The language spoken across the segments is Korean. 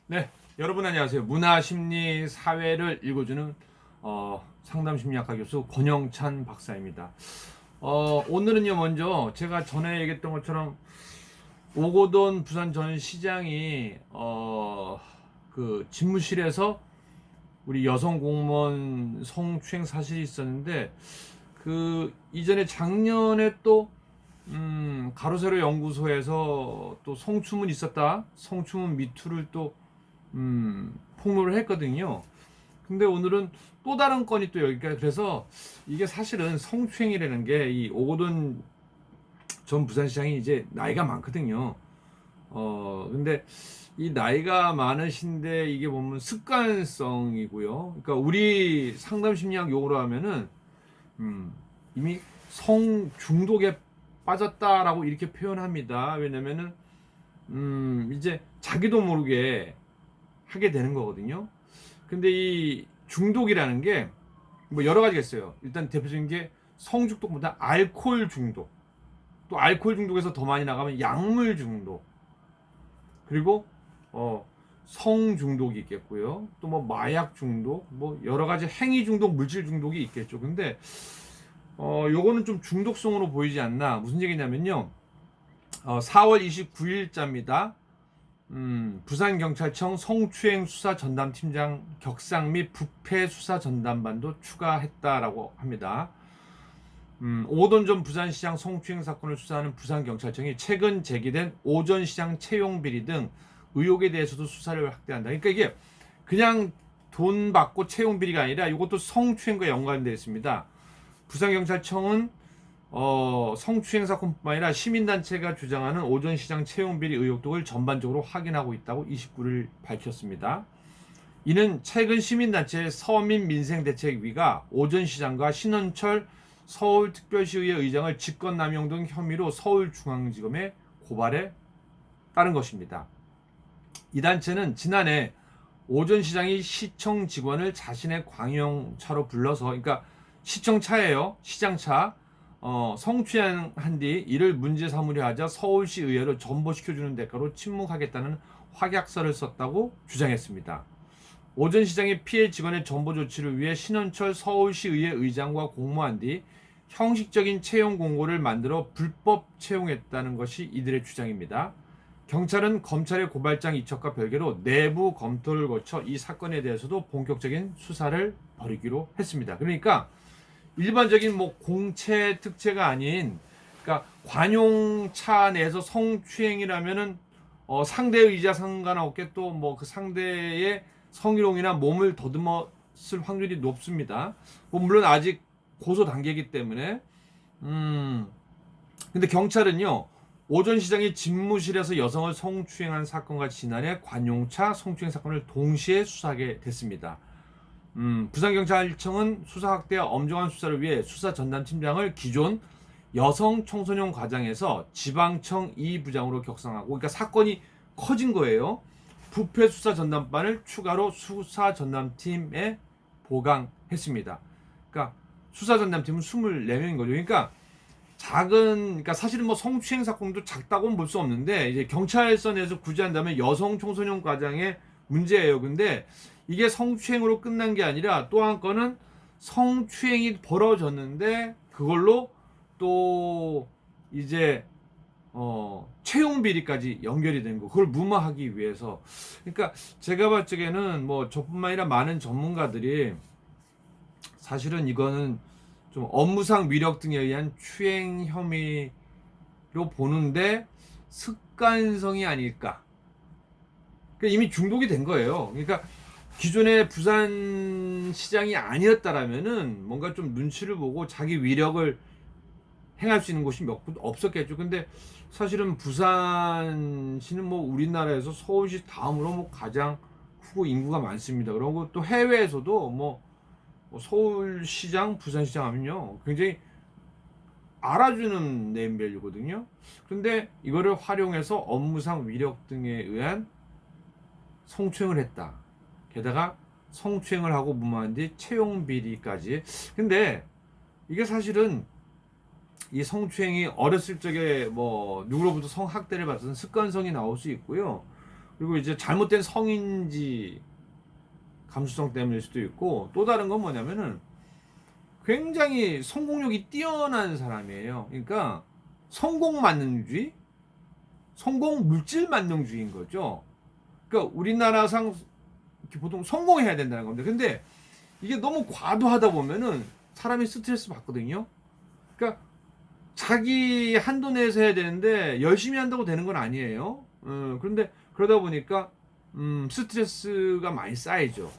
네, 여러분 안녕하세요. 문화, 심리, 사회를 읽어주는 상담심리학과 교수 권영찬 박사입니다. 오늘은요, 먼저 제가 전에 얘기했던 것처럼 오고돈 부산 전 시장이 그 집무실에서 우리 여성 공무원 성추행 사실이 있었는데 그 이전에 작년에 또 가로세로 연구소에서 또 성추문 있었다. 성추문 미투를 또 폭로를 했거든요. 근데 오늘은 또 다른 건이 또 여기까지. 그래서 이게 사실은 성추행이라는 게 이 오고돈 전 부산시장이 이제 나이가 많거든요. 근데 이 나이가 많으신데 이게 보면 습관성이고요. 그러니까 우리 상담 심리학 용어로 하면은 이미 성 중독에 빠졌다라고 이렇게 표현합니다. 왜냐면은 이제 자기도 모르게 하게 되는 거거든요. 근데 이 중독이라는 게 뭐 여러 가지가 있어요. 일단 대표적인 게 성중독보다 알코올 중독, 또 알코올 중독에서 더 많이 나가면 약물 중독, 그리고 성중독이 있겠고요. 또 뭐 마약 중독, 뭐 여러 가지 행위 중독, 물질 중독이 있겠죠. 근데 요거는 좀 중독성으로 보이지 않나. 무슨 얘기냐면요. 4월 29일자입니다. 부산경찰청 성추행 수사 전담팀장 격상 및 부패 수사 전담반도 추가했다라고 합니다. 오돈 전 부산시장 성추행 사건을 수사하는 부산경찰청이 최근 제기된 오전 시장 채용 비리 등 의혹에 대해서도 수사를 확대한다. 그러니까 이게 그냥 돈 받고 채용 비리가 아니라 이것도 성추행과 연관되어 있습니다. 부산경찰청은 성추행 사건뿐만 아니라 시민단체가 주장하는 오전 시장 채용 비리 의혹 등을 전반적으로 확인하고 있다고 29일 밝혔습니다. 이는 최근 시민단체 서민민생대책위가 오전 시장과 신원철 서울특별시의회 의장을 직권남용 등 혐의로 서울중앙지검에 고발에 따른 것입니다. 이 단체는 지난해 오전 시장이 시청 직원을 자신의 광용차로 불러서, 그러니까 시청차예요, 시장차, 성추행한 뒤 이를 문제 삼으려 하자 서울시 의회로 전보시켜주는 대가로 침묵하겠다는 확약서를 썼다고 주장했습니다. 오전 시장이 피해 직원의 전보 조치를 위해 신원철 서울시의회 의장과 공모한 뒤 형식적인 채용 공고를 만들어 불법 채용했다는 것이 이들의 주장입니다. 경찰은 검찰의 고발장 이첩과 별개로 내부 검토를 거쳐 이 사건에 대해서도 본격적인 수사를 벌이기로 했습니다. 그러니까 일반적인 뭐 공채 특채가 아닌, 그러니까 관용차 내에서 성추행이라면은 상대의 의자 상관없게 또 뭐 그 상대의 성희롱이나 몸을 더듬었을 확률이 높습니다. 뭐 물론 아직 고소 단계이기 때문에. 근데 경찰은요, 오전 시장이 집무실에서 여성을 성추행한 사건과 지난해 관용차 성추행 사건을 동시에 수사하게 됐습니다. 부산경찰청은 수사 확대와 엄정한 수사를 위해 수사 전담팀장을 기존 여성 청소년 과장에서 지방청 2부장으로 격상하고, 그러니까 사건이 커진 거예요. 부패 수사 전담반을 추가로 수사 전담팀에 보강했습니다. 그러니까 수사 전담팀은 24명인 거죠. 그러니까 그러니까 사실은 뭐 성추행 사건도 작다고는 볼 수 없는데, 이제 경찰서 내에서 굳이 한다면 여성 청소년 과장의 문제예요. 근데 이게 성추행으로 끝난 게 아니라 또 한 건은 성추행이 벌어졌는데 그걸로 또 이제 채용 비리까지 연결이 된 거, 그걸 무마하기 위해서. 그러니까 제가 봤을 적에는 뭐 저뿐만 아니라 많은 전문가들이 사실은 이거는 좀 업무상 위력 등에 의한 추행 혐의로 보는데 습관성이 아닐까. 그러니까 이미 중독이 된 거예요. 그러니까 기존의 부산시장이 아니었다라면은 뭔가 좀 눈치를 보고 자기 위력을 행할 수 있는 곳이 몇 곳 없었겠죠. 근데 사실은 부산시는 뭐 우리나라에서 서울시 다음으로 뭐 가장 크고 인구가 많습니다. 그리고 또 해외에서도 뭐 서울시장, 부산시장 하면요, 굉장히 알아주는 네임밸류거든요. 그런데 이거를 활용해서 업무상 위력 등에 의한 성추행을 했다. 게다가 성추행을 하고 무마한 뒤 채용 비리까지. 근데 이게 사실은 이 성추행이 어렸을 적에 뭐 누구로부터 성학대를 받은 습관성이 나올 수 있고요. 그리고 이제 잘못된 성인지 감수성 때문일 수도 있고, 또 다른 건 뭐냐면은 굉장히 성공력이 뛰어난 사람이에요. 그러니까 성공 만능주의, 성공 물질 만능주의인 거죠. 그러니까 우리나라상 보통 성공해야 된다는 겁니다. 근데 이게 너무 과도하다 보면은 사람이 스트레스 받거든요. 그러니까 자기 한도 내에서 해야 되는데 열심히 한다고 되는 건 아니에요. 그런데 그러다 보니까 스트레스가 많이 쌓이죠.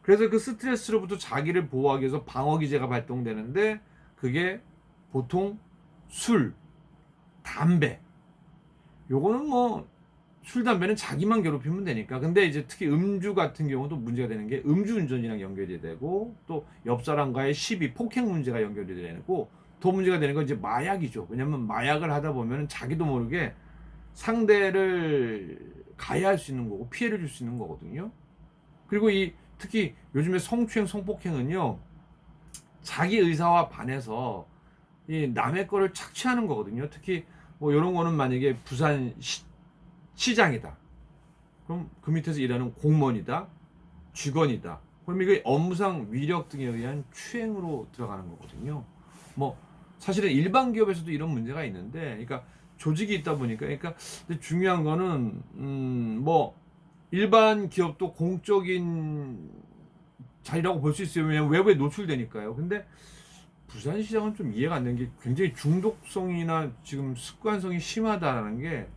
그래서 그 스트레스로부터 자기를 보호하기 위해서 방어기제가 발동되는데, 그게 보통 술, 담배. 요거는 뭐 술, 담배는 자기만 괴롭히면 되니까. 근데 이제 특히 음주 같은 경우도 문제가 되는 게 음주운전이랑 연결이 되고, 또 옆 사람과의 시비, 폭행 문제가 연결이 되고, 더 문제가 되는 건 이제 마약이죠. 왜냐면 마약을 하다 보면 자기도 모르게 상대를 가해할 수 있는 거고 피해를 줄 수 있는 거거든요. 그리고 이 특히 요즘에 성추행, 성폭행은요, 자기 의사와 반해서 이 남의 거를 착취하는 거거든요. 특히 뭐 이런 거는 만약에 부산 시장이다. 그럼 그 밑에서 일하는 공무원이다, 직원이다. 그럼 이게 업무상 위력 등에 의한 추행으로 들어가는 거거든요. 뭐 사실은 일반 기업에서도 이런 문제가 있는데, 그러니까 조직이 있다 보니까, 그러니까 근데 중요한 거는 뭐 일반 기업도 공적인 자리라고 볼 수 있어요. 왜냐면 외부에 노출되니까요. 근데 부산시장은 좀 이해가 안 되는 게, 굉장히 중독성이나 지금 습관성이 심하다는 게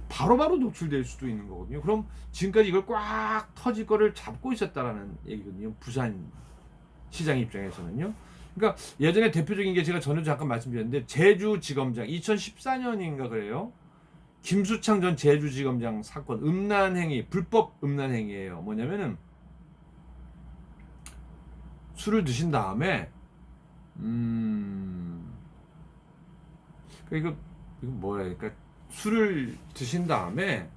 바로바로 노출될 수도 있는 거거든요. 그럼 지금까지 이걸 꽉 터질 거를 잡고 있었다라는 얘기거든요. 부산시장 입장에서는요. 그러니까 예전에 대표적인 게 제가 전에도 잠깐 말씀드렸는데, 제주지검장 2014년인가 그래요. 김수창 전 제주지검장 사건, 음란행위, 불법 음란행위예요. 뭐냐면은 술을 드신 다음에 이거 뭐야, 그러니까 술을 드신 다음에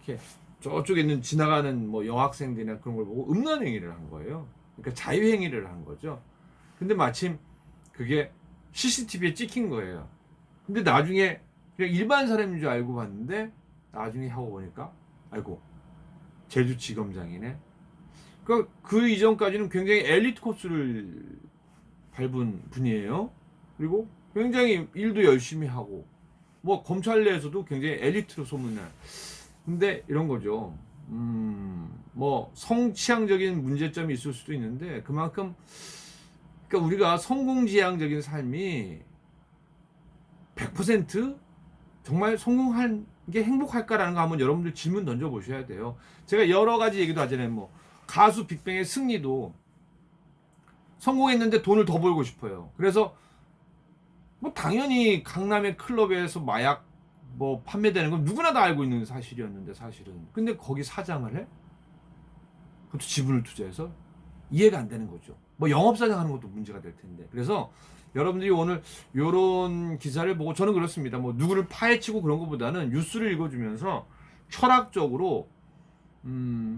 이렇게 저쪽에 있는 지나가는 뭐 여학생들이나 그런 걸 보고 음란행위를 한 거예요. 그러니까 자유행위를 한 거죠. 근데 마침 그게 CCTV에 찍힌 거예요. 근데 나중에 그냥 일반 사람인 줄 알고 봤는데, 나중에 하고 보니까 아이고 제주지검장이네. 그 이전까지는 굉장히 엘리트 코스를 밟은 분이에요. 그리고 굉장히 일도 열심히 하고, 뭐 검찰 내에서도 굉장히 엘리트로 소문난. 근데 이런 거죠. 뭐 성취향적인 문제점이 있을 수도 있는데, 그만큼 그러니까 우리가 성공지향적인 삶이 100% 정말 성공한 게 행복할까라는 거 한번 여러분들 질문 던져 보셔야 돼요. 제가 여러 가지 얘기도 하잖아요. 뭐 가수 빅뱅의 승리도 성공했는데 돈을 더 벌고 싶어요. 그래서 뭐 당연히 강남의 클럽에서 마약 뭐 판매되는 건 누구나 다 알고 있는 사실이었는데, 사실은 근데 거기 사장을 해? 그것도 지분을 투자해서? 이해가 안 되는 거죠. 뭐 영업사장 하는 것도 문제가 될 텐데. 그래서 여러분들이 오늘 요런 기사를 보고, 저는 그렇습니다. 뭐 누구를 파헤치고 그런 것보다는 뉴스를 읽어주면서 철학적으로,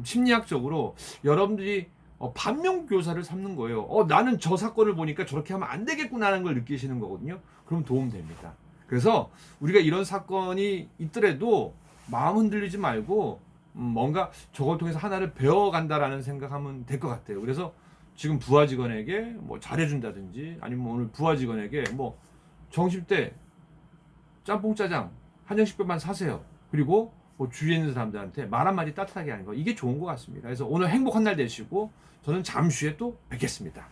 심리학적으로 여러분들이 반면교사를 삼는 거예요. 나는 저 사건을 보니까 저렇게 하면 안 되겠구나라는 걸 느끼시는 거거든요. 그럼 도움됩니다. 그래서 우리가 이런 사건이 있더라도 마음 흔들리지 말고, 뭔가 저걸 통해서 하나를 배워간다라는 생각하면 될 것 같아요. 그래서 지금 부하 직원에게 뭐 잘해준다든지, 아니면 오늘 부하 직원에게 뭐 점심때 짬뽕 짜장 한 장씩만 사세요. 그리고 뭐 주위에 있는 사람들한테 말 한마디 따뜻하게 하는 거, 이게 좋은 것 같습니다. 그래서 오늘 행복한 날 되시고, 저는 잠시 후에 또 뵙겠습니다.